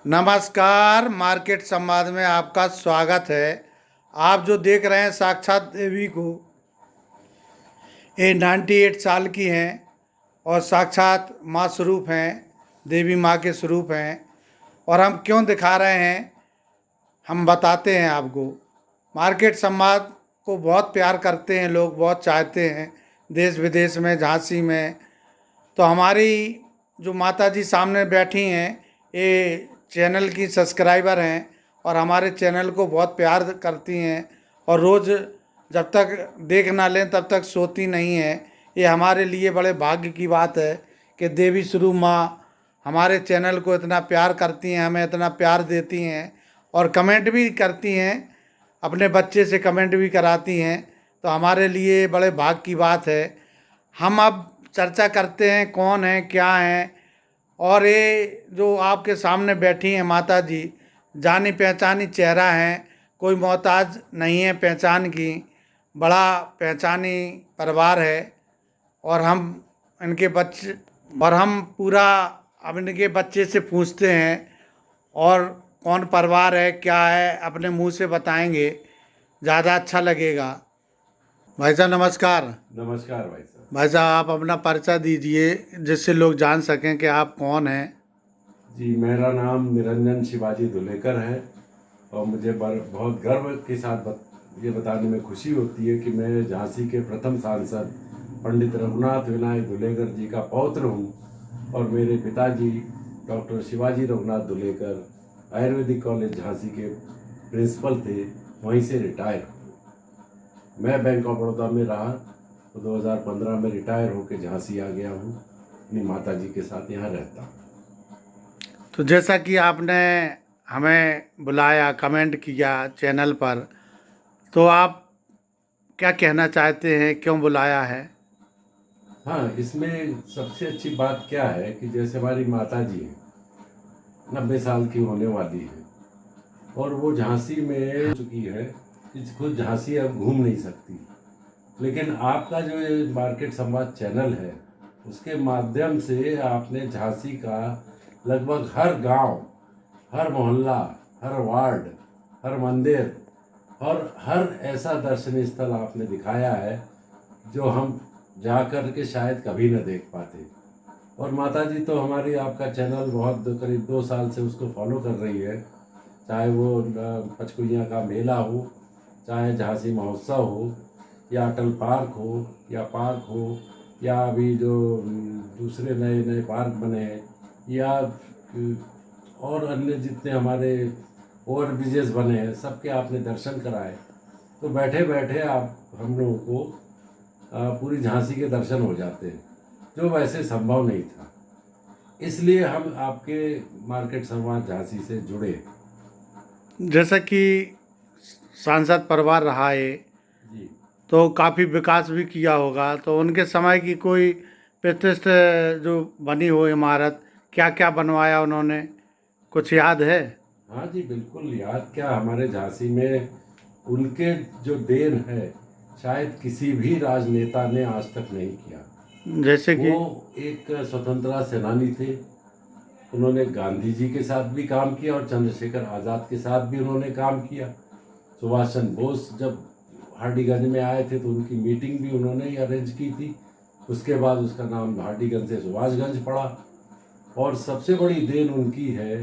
नमस्कार। मार्केट संवाद में आपका स्वागत है। आप जो देख रहे हैं साक्षात देवी को, ये 98 साल की हैं और साक्षात माँ स्वरूप हैं, देवी माँ के स्वरूप हैं। और हम क्यों दिखा रहे हैं, हम बताते हैं आपको। मार्केट संवाद को बहुत प्यार करते हैं लोग, बहुत चाहते हैं देश विदेश में, झांसी में। तो हमारी जो माता जी सामने बैठी हैं, ये चैनल की सब्सक्राइबर हैं और हमारे चैनल को बहुत प्यार करती हैं और रोज़ जब तक देख ना लें तब तक सोती नहीं हैं। ये हमारे लिए बड़े भाग्य की बात है कि देवी स्वरूप माँ हमारे चैनल को इतना प्यार करती हैं, हमें इतना प्यार देती हैं और कमेंट भी करती हैं, अपने बच्चे से कमेंट भी कराती हैं। तो हमारे लिए बड़े भाग्य की बात है। हम अब चर्चा करते हैं कौन है, क्या है। और ये जो आपके सामने बैठी हैं माता जी, जानी पहचानी चेहरा हैं, कोई मोहताज नहीं है पहचान की, बड़ा पहचानी परिवार है। और हम इनके बच्चे और हम पूरा अब इनके बच्चे से पूछते हैं और कौन परिवार है, क्या है, अपने मुंह से बताएंगे, ज़्यादा अच्छा लगेगा। भाई साहब नमस्कार। नमस्कार भाई साहब। भाई साहब आप अपना परिचय दीजिए जिससे लोग जान सकें कि आप कौन हैं। जी, मेरा नाम निरंजन शिवाजी दुलेकर है और मुझे बहुत गर्व के साथ ये बताने में खुशी होती है कि मैं झांसी के प्रथम सांसद पंडित रघुनाथ विनायक दुलेकर जी का पौत्र हूँ और मेरे पिताजी डॉक्टर शिवाजी रघुनाथ दुलेकर आयुर्वेदिक कॉलेज झांसी के प्रिंसिपल थे, वहीं से रिटायर। मैं बैंक ऑफ बड़ौदा में रहा तो 2015 में रिटायर होकर झांसी आ गया हूँ, अपनी माता जी के साथ यहाँ रहता हूँ। तो जैसा कि आपने हमें बुलाया, कमेंट किया चैनल पर, तो आप क्या कहना चाहते हैं, क्यों बुलाया है? हाँ, इसमें सबसे अच्छी बात क्या है कि जैसे हमारी माता जी हैं, 90 साल की होने वाली है और वो झांसी में चुकी है, खुद झांसी अब घूम नहीं सकती। लेकिन आपका जो ये मार्केट संवाद चैनल है, उसके माध्यम से आपने झांसी का लगभग हर गांव, हर मोहल्ला, हर वार्ड, हर मंदिर और हर ऐसा दर्शनीय स्थल आपने दिखाया है जो हम जा कर के शायद कभी न देख पाते। और माता जी तो हमारी, आपका चैनल बहुत करीब 2 साल से उसको फॉलो कर रही है, चाहे वो पचकुइयाँ का मेला हो, चाहे झांसी महोत्सव हो, या अटल पार्क हो, या अभी जो दूसरे नए नए पार्क बने हैं, या और अन्य जितने हमारे ओवर ब्रिजेस बने हैं, सबके आपने दर्शन कराए। तो बैठे बैठे आप हम लोगों को पूरी झांसी के दर्शन हो जाते हैं, जो वैसे संभव नहीं था। इसलिए हम आपके मार्केट संवाद झांसी से जुड़े। जैसा कि सांसद परिवार रहा है जी, तो काफ़ी विकास भी किया होगा, तो उनके समय की कोई प्रतिष्ठित जो बनी हो इमारत, क्या क्या बनवाया उन्होंने, कुछ याद है? हाँ जी, बिल्कुल याद क्या, हमारे झांसी में उनके जो देन है शायद किसी भी राजनेता ने आज तक नहीं किया। जैसे कि वो एक स्वतंत्रता सेनानी थे, उन्होंने गांधी जी के साथ भी काम किया और चंद्रशेखर आज़ाद के साथ भी उन्होंने काम किया। सुभाष चंद्र बोस जब हार्डीगंज में आए थे तो उनकी मीटिंग भी उन्होंने ही अरेंज की थी। उसके बाद उसका नाम हार्डीगंज से सुभाषगंज पड़ा। और सबसे बड़ी देन उनकी है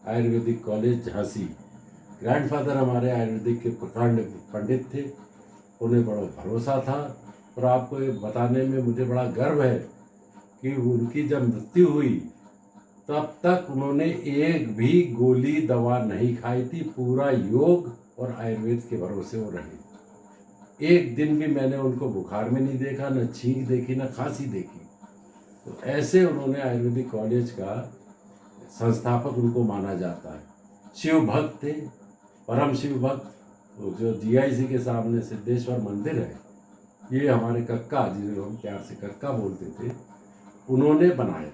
आयुर्वेदिक कॉलेज झांसी। ग्रैंडफादर हमारे आयुर्वेदिक के प्रकांड पंडित थे, उन्हें बड़ा भरोसा था। और आपको ये बताने में मुझे बड़ा गर्व है कि उनकी जब मृत्यु हुई तब तक उन्होंने एक भी गोली दवा नहीं खाई थी। पूरा योग और आयुर्वेद के भरोसे वो रहे। एक दिन भी मैंने उनको बुखार में नहीं देखा, न छींक देखी, न खांसी देखी। तो ऐसे उन्होंने आयुर्वेदिक कॉलेज का संस्थापक उनको माना जाता है। शिव भक्त थे, परम शिव भक्त। तो जो जीआईसी के सामने सिद्धेश्वर मंदिर है, ये हमारे कक्का, जिन्हें हम प्यार से कक्का बोलते थे, उन्होंने बनाया।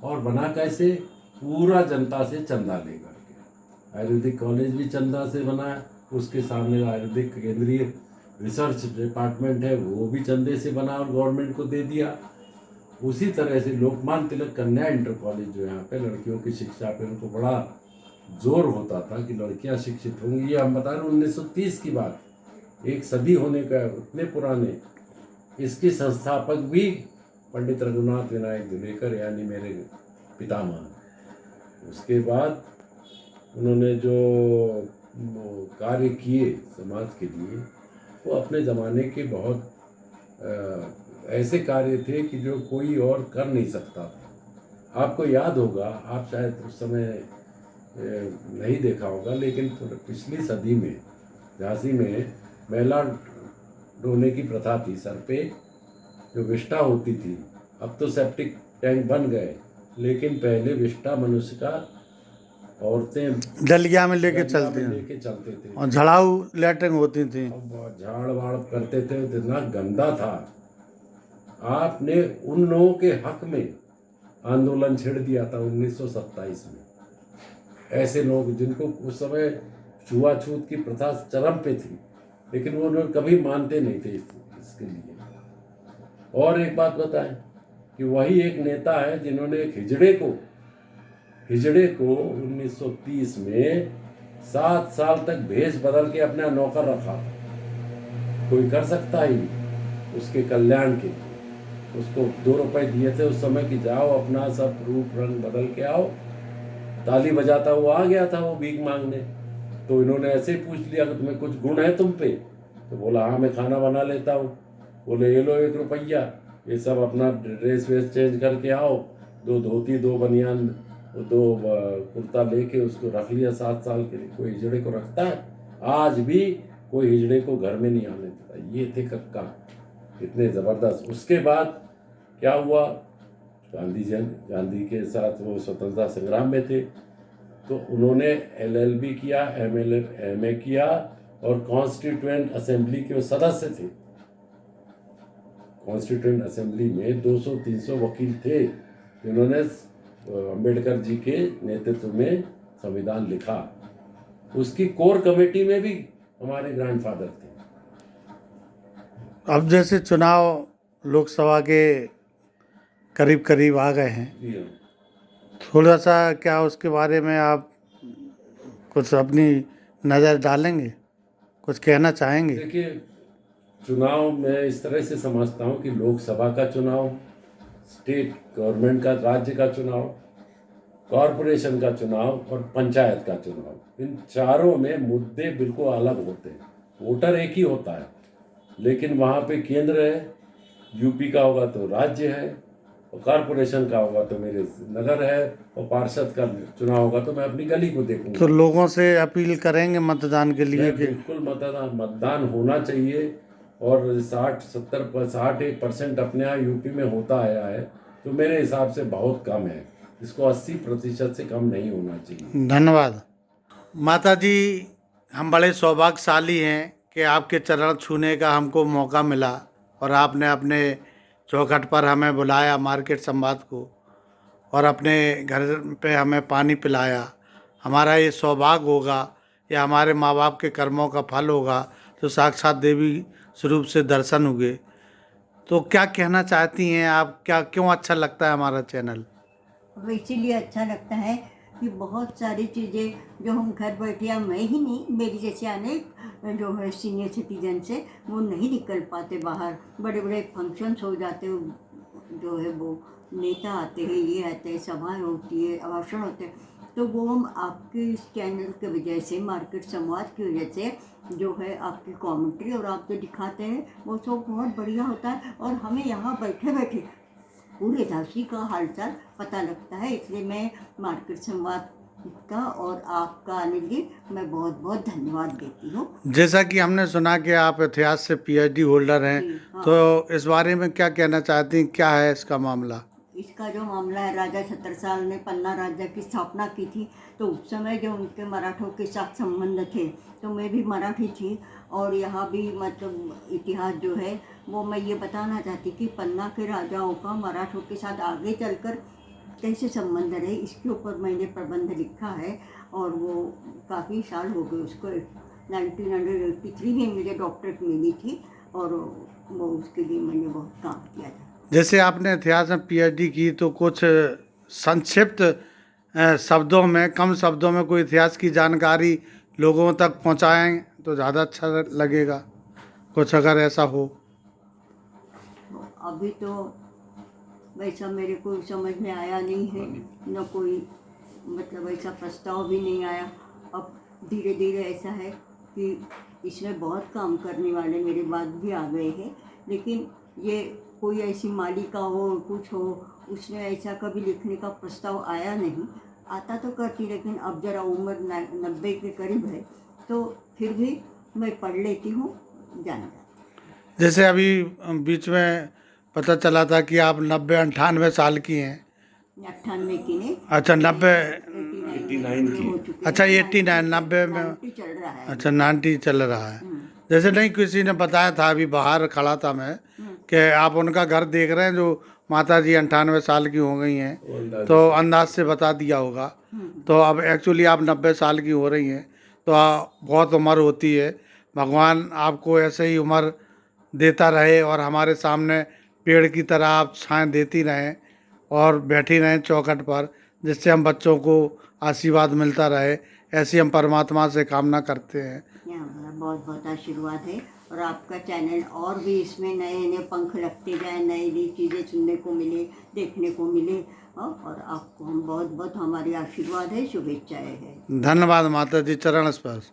और बना कैसे? पूरा जनता से चंदा लेकर के। आयुर्वेदिक कॉलेज भी चंदा से बना, उसके सामने आयुर्वेदिक केंद्रीय रिसर्च डिपार्टमेंट है, वो भी चंदे से बना और गवर्नमेंट को दे दिया। उसी तरह से लोकमान्य तिलक कन्या इंटर कॉलेज जो यहाँ पे लड़कियों की शिक्षा पे उनको बड़ा जोर होता था कि लड़कियां शिक्षित होंगी। ये हम बता रहे हैं 1930 की बात, एक सदी होने का उतने पुराने। इसके संस्थापक भी पंडित रघुनाथ विनायक दुलेकर यानी मेरे पितामह। उसके बाद उन्होंने जो कार्य किए समाज के लिए, वो अपने ज़माने के बहुत ऐसे कार्य थे कि जो कोई और कर नहीं सकता था। आपको याद होगा, आप शायद उस समय नहीं देखा होगा, लेकिन पिछली सदी में झांसी में महिला ढोने की प्रथा थी। सर पे जो विष्ठा होती थी, अब तो सेप्टिक टैंक बन गए, लेकिन पहले विष्ठा मनुष्य का औरतें डलिया में लेके चलते थे और झाड़ाऊ लैटरिन होती थी। और झाड़ वाड़ करते थे, इतना गंदा था। आपने उन लोगों के हक में आंदोलन छेड़ दिया था 1927 में। ऐसे लोग जिनको उस समय छुआछूत की प्रथा चरम पे थी, लेकिन वो लोग कभी मानते नहीं थे इसके लिए। और एक बात बताएं कि वही एक नेता है जिन्होंने एक हिजड़े को 1930 में 7 साल तक भेष बदल के अपना नौकर रखा था। कोई कर सकता ही उसके कल्याण के लिए। उसको 2 रुपए दिए थे उस समय कि जाओ अपना सब रूप रंग बदल के आओ। ताली बजाता हुआ आ गया था वो भीख मांगने। तो इन्होंने ऐसे ही पूछ लिया कि तुम्हें कुछ गुण है तुम पे? तो बोला हाँ, मैं खाना बना लेता हूँ। बोले ये लो 1 रुपया, ये सब अपना ड्रेस वेस चेंज करके आओ। 2 धोती 2 बनियान 2 कुर्ता लेके उसको रख लिया 7 साल के लिए। कोई हिजड़े को रखता है? आज भी कोई हिजड़े को घर में नहीं आने देता। ये थे कक्का, इतने ज़बरदस्त। उसके बाद क्या हुआ, गांधी के साथ वो स्वतंत्रता संग्राम में थे, तो उन्होंने LLB किया, MA किया और कॉन्स्टिट्यूएंट असेंबली के वो सदस्य थे। कॉन्स्टिट्यूएंट असेंबली में 200-300 वकील थे जिन्होंने अंबेडकर जी के नेतृत्व में संविधान लिखा। उसकी कोर कमेटी में भी हमारे ग्रैंडफादर थे। अब जैसे चुनाव लोकसभा के करीब करीब आ गए हैं, थोड़ा सा क्या उसके बारे में आप कुछ अपनी नज़र डालेंगे, कुछ कहना चाहेंगे? देखिए, चुनाव मैं इस तरह से समझता हूँ कि लोकसभा का चुनाव, स्टेट गवर्नमेंट का, राज्य का चुनाव, कॉरपोरेशन का चुनाव और पंचायत का चुनाव, इन चारों में मुद्दे बिल्कुल अलग होते हैं। वोटर एक ही होता है, लेकिन वहाँ पे केंद्र है, यूपी का होगा तो राज्य है, और कॉरपोरेशन का होगा तो मेरे नगर है, और पार्षद का चुनाव होगा तो मैं अपनी गली को देखूंगा। तो लोगों से अपील करेंगे मतदान के लिए कि बिल्कुल मतदान होना चाहिए। और 60-70-60% अपने यहाँ यूपी में होता आया है, तो मेरे हिसाब से बहुत कम है। इसको 80% से कम नहीं होना चाहिए। धन्यवाद। माता जी, हम बड़े सौभाग्यशाली हैं कि आपके चरण छूने का हमको मौका मिला और आपने अपने चौखट पर हमें बुलाया मार्केट संवाद को, और अपने घर पे हमें पानी पिलाया। हमारा ये सौभाग्य होगा या हमारे माँ बाप के कर्मों का फल होगा, तो साक्षात देवी स्वरूप से दर्शन हुए। तो क्या कहना चाहती हैं आप, क्या क्यों अच्छा लगता है हमारा चैनल? अब इसीलिए अच्छा लगता है कि बहुत सारी चीज़ें जो हम घर बैठे, या मैं ही नहीं, मेरी जैसे अनेक जो है सीनियर सिटीजन से वो नहीं निकल पाते बाहर। बड़े बड़े फंक्शंस हो जाते हैं, जो है वो नेता आते हैं, ये आते हैं, सभाएं होती है, भाषण होते हैं, तो वो हम आपके इस चैनल की वजह से, मार्केट संवाद की वजह से, जो है आपकी कमेंट्री और आप जो दिखाते हैं वो सब बहुत बढ़िया होता है। और हमें यहाँ बैठे बैठे पूरे झांसी का हालचाल पता लगता है। इसलिए मैं मार्केट संवाद का और आपका अनिल जी, मैं बहुत बहुत धन्यवाद देती हूँ। जैसा कि हमने सुना कि आप इतिहास से PhD होल्डर हैं, हाँ। तो इस बारे में क्या कहना चाहती हैं, क्या है इसका मामला? इसका जो मामला है, राजा छत्रसाल ने पन्ना राज्य की स्थापना की थी, तो उस समय जो उनके मराठों के साथ संबंध थे, तो मैं भी मराठी थी, और यहाँ भी मतलब इतिहास जो है वो मैं ये बताना चाहती कि पन्ना के राजाओं का मराठों के साथ आगे चलकर कैसे संबंध रहे, इसके ऊपर मैंने प्रबंध लिखा है। और वो काफ़ी साल हो गए उसको, 1983 में मुझे डॉक्टरेट मिली थी, और वो उसके लिए मैंने बहुत काम किया था। जैसे आपने इतिहास में PhD की, तो कुछ संक्षिप्त शब्दों में, कम शब्दों में कोई इतिहास की जानकारी लोगों तक पहुंचाएं तो ज़्यादा अच्छा लगेगा, कुछ अगर ऐसा हो। अभी तो वैसा मेरे को समझ में आया नहीं है, न कोई मतलब ऐसा प्रस्ताव भी नहीं आया। अब धीरे धीरे ऐसा है कि इसमें बहुत काम करने वाले मेरे बाद भी आ गए हैं, लेकिन ये कोई ऐसी मालिका हो, कुछ हो, उसमें ऐसा कभी लिखने का प्रस्ताव आया नहीं। आता तो करती, लेकिन अब ज़रा उम्र 90 के करीब है, तो फिर भी मैं पढ़ लेती हूँ, जान जाती। जैसे अभी बीच में पता चला था कि आप 90-98 साल की हैं। 98 की नहीं, अच्छा 90, 89 की। हो चुके अच्छा हैं, 89, 90 में। 90 चल रहा है। अच्छा 90 चल रहा है। हम्म, जैसे नहीं, किसी ने बताया था, अभी बाहर खड़ा था मैं, कि आप उनका घर देख रहे हैं जो माता जी 98 साल की हो गई हैं, तो अंदाज से बता दिया होगा। तो अब एक्चुअली आप 90 साल की हो रही हैं, तो बहुत उम्र होती है। भगवान आपको ऐसे ही उम्र देता रहे और हमारे सामने पेड़ की तरह आप छाएं देती रहें और बैठी रहें चौखट पर, जिससे हम बच्चों को आशीर्वाद मिलता रहे। ऐसी हम परमात्मा से कामना करते हैं। यहाँ हमारा बहुत बहुत आशीर्वाद है, और आपका चैनल और भी इसमें नए नए पंख लगते जाए, नई नई चीज़ें सुनने को मिले, देखने को मिले, और आपको हम बहुत बहुत हमारी आशीर्वाद है, शुभेच्छाएं है। धन्यवाद माता जी, चरण स्पर्श।